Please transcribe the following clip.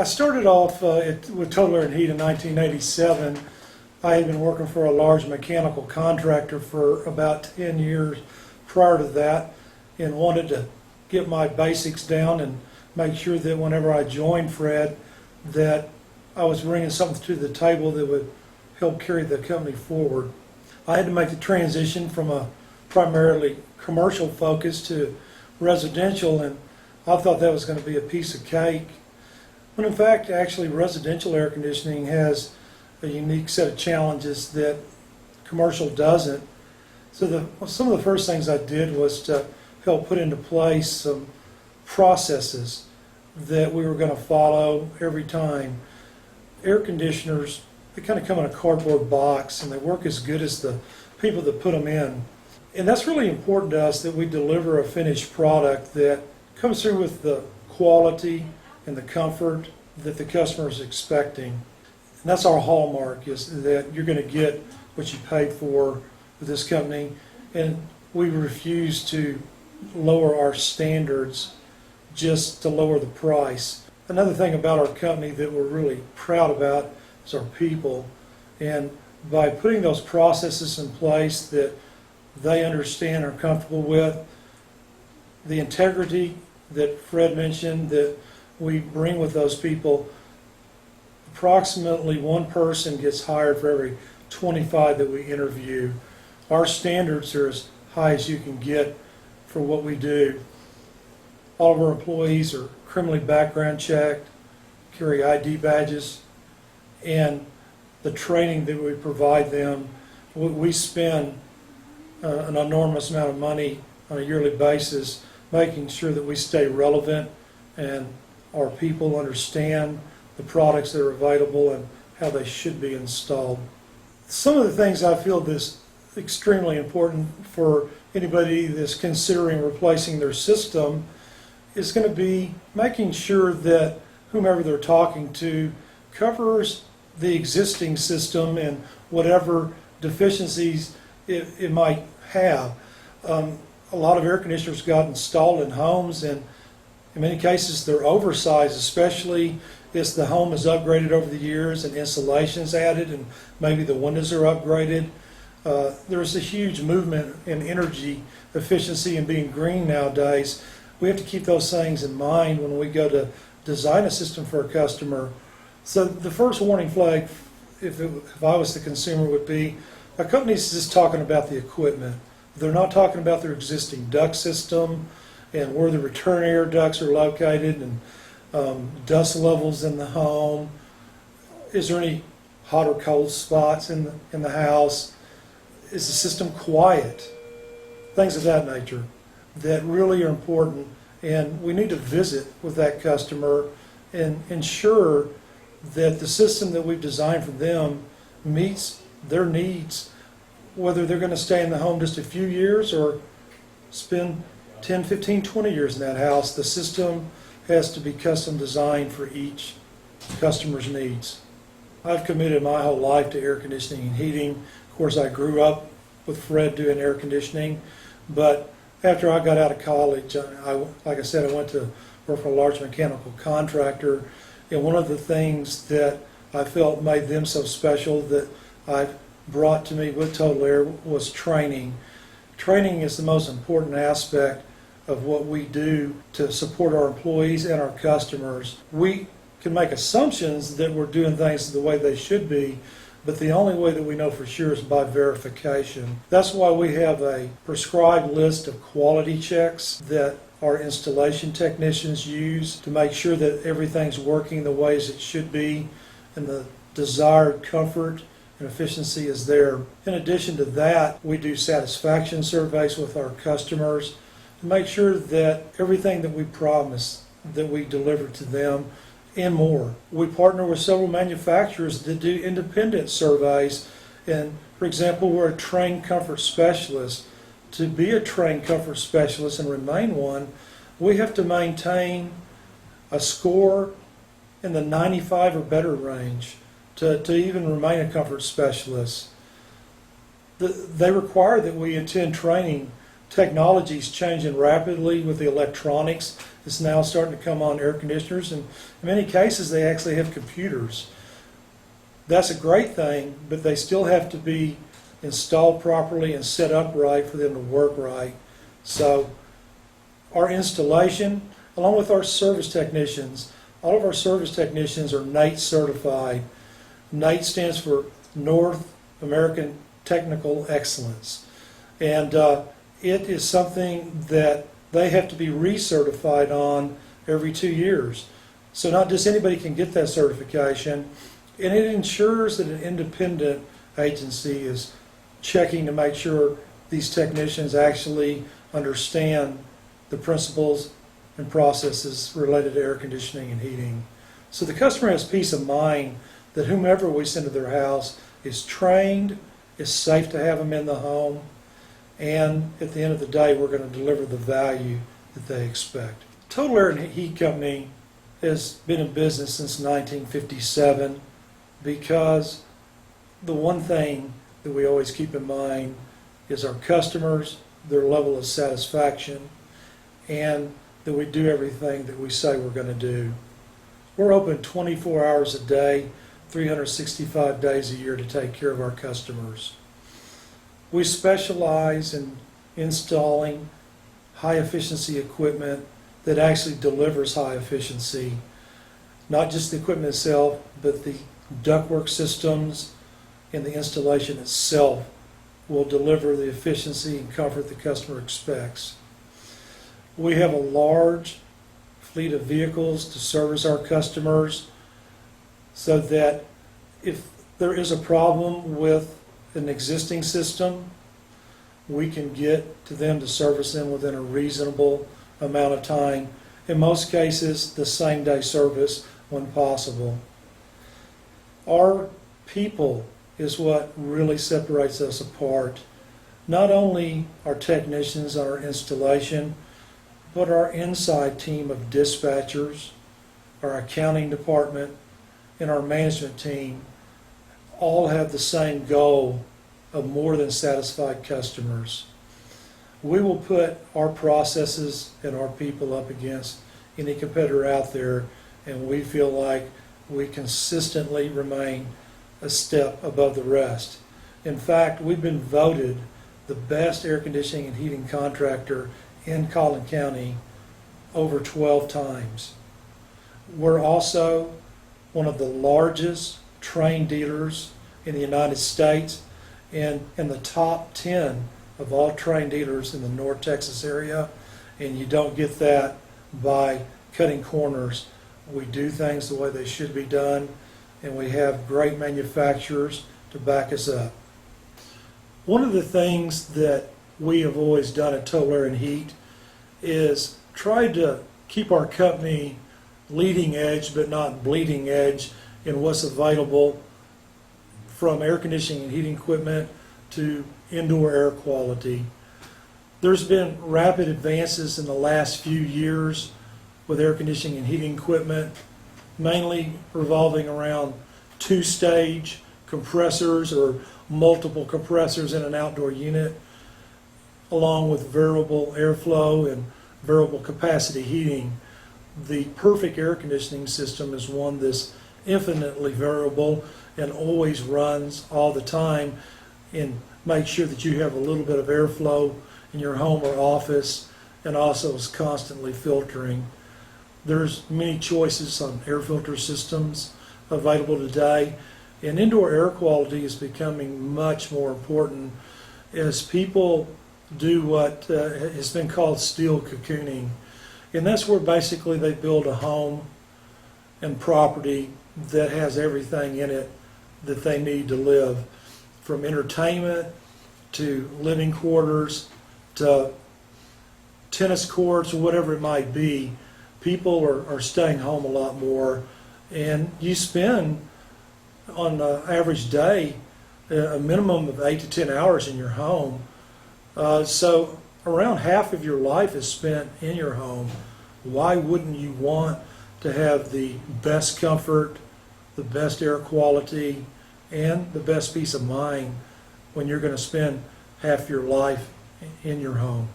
I started off with Total Air and Heat in 1987. I had been working for a large mechanical contractor for about 10 years prior to that, and wanted to get my basics down and make sure that whenever I joined Fred, that I was bringing something to the table that would help carry the company forward. I had to make the transition from a primarily commercial focus to residential, and I thought that was going to be a piece of cake. When in fact, actually, residential air conditioning has a unique set of challenges that commercial doesn't. So some of the first things I did was to help put into place some processes that we were going to follow every time. Air conditioners, they kind of come in a cardboard box, and they work as good as the people that put them in. And that's really important to us, that we deliver a finished product that comes through with the quality and the comfort that the customer is expecting. And that's our hallmark, is that you're going to get what you paid for with this company, and we refuse to lower our standards just to lower the price. Another thing about our company that we're really proud about is our people, and by putting those processes in place that they understand and are comfortable with, the integrity that Fred mentioned that we bring with those people, approximately one person gets hired for every 25 that we interview. Our standards are as high as you can get for what we do. All of our employees are criminally background checked, carry ID badges, and the training that we provide them, we spend an enormous amount of money on a yearly basis making sure that we stay relevant and our people understand the products that are available and how they should be installed. Some of the things I feel is extremely important for anybody that's considering replacing their system is going to be making sure that whomever they're talking to covers the existing system and whatever deficiencies it might have. A lot of air conditioners got installed in homes, and in many cases they're oversized, especially if the home is upgraded over the years and insulation is added and maybe the windows are upgraded. There's a huge movement in energy efficiency and being green nowadays. We have to keep those things in mind when we go to design a system for a customer. So the first warning flag, if I was the consumer, would be a company's just talking about the equipment. They're not talking about their existing duct system and where the return air ducts are located and dust levels in the home. Is there any hot or cold spots in the house? Is the system quiet? Things of that nature that really are important, and we need to visit with that customer and ensure that the system that we've designed for them meets their needs, whether they're going to stay in the home just a few years or spend 10, 15, 20 years in that house. The system has to be custom designed for each customer's needs. I've committed my whole life to air conditioning and heating. Of course, I grew up with Fred doing air conditioning, but after I got out of college, like I said, I went to work for a large mechanical contractor, and one of the things that I felt made them so special that I've brought to me with Total Air was training. Training is the most important aspect of what we do to support our employees and our customers. We can make assumptions that we're doing things the way they should be, but the only way that we know for sure is by verification. That's why we have a prescribed list of quality checks that our installation technicians use to make sure that everything's working the ways it should be and the desired comfort and efficiency is there. In addition to that, we do satisfaction surveys with our customers to make sure that everything that we promise that we deliver to them and more. We partner with several manufacturers that do independent surveys, and for example, we're a trained comfort specialist. To be a trained comfort specialist and remain one, we have to maintain a score in the 95 or better range to even remain a comfort specialist. They require that we attend training. Technology's changing rapidly with the electronics is now starting to come on air conditioners, and in many cases they actually have computers. That's a great thing, but they still have to be installed properly and set up right for them to work right. So our installation, along with our service technicians, all of our service technicians are NATE certified. NATE stands for North American Technical Excellence. And it is something that they have to be recertified on every 2 years. So not just anybody can get that certification, and it ensures that an independent agency is checking to make sure these technicians actually understand the principles and processes related to air conditioning and heating. So the customer has peace of mind that whomever we send to their house is trained, is safe to have them in the home, and at the end of the day, we're going to deliver the value that they expect. Total Air and Heat Company has been in business since 1957 because the one thing that we always keep in mind is our customers, their level of satisfaction, and that we do everything that we say we're going to do. We're open 24 hours a day, 365 days a year to take care of our customers. We specialize in installing high efficiency equipment that actually delivers high efficiency. Not just the equipment itself, but the ductwork systems and the installation itself will deliver the efficiency and comfort the customer expects. We have a large fleet of vehicles to service our customers so that if there is a problem with an existing system, we can get to them to service them within a reasonable amount of time. In most cases, the same day service when possible. Our people is what really separates us apart. Not only our technicians on our installation, but our inside team of dispatchers, our accounting department, and our management team all have the same goal of more than satisfied customers. We will put our processes and our people up against any competitor out there, and we feel like we consistently remain a step above the rest. In fact, we've been voted the best air conditioning and heating contractor in Collin County over 12 times. We're also one of the largest train dealers in the United States and in the top 10 of all train dealers in the North Texas area, and you don't get that by cutting corners. We do things the way they should be done, and we have great manufacturers to back us up. One of the things that we have always done at Total Air and Heat is try to keep our company leading edge but not bleeding edge in what's available, from air conditioning and heating equipment to indoor air quality. There's been rapid advances in the last few years with air conditioning and heating equipment, mainly revolving around two-stage compressors or multiple compressors in an outdoor unit, along with variable airflow and variable capacity heating. The perfect air conditioning system is one that's infinitely variable and always runs all the time, and make sure that you have a little bit of airflow in your home or office, and also is constantly filtering. There's many choices on air filter systems available today, and indoor air quality is becoming much more important as people do what has been called steel cocooning. And that's where basically they build a home and property that has everything in it that they need to live, from entertainment to living quarters to tennis courts or whatever it might be. People are staying home a lot more, and you spend on an average day a minimum of 8 to 10 hours in your home. So around half of your life is spent in your home. Why wouldn't you want to have the best comfort, the best air quality, and the best peace of mind when you're going to spend half your life in your home?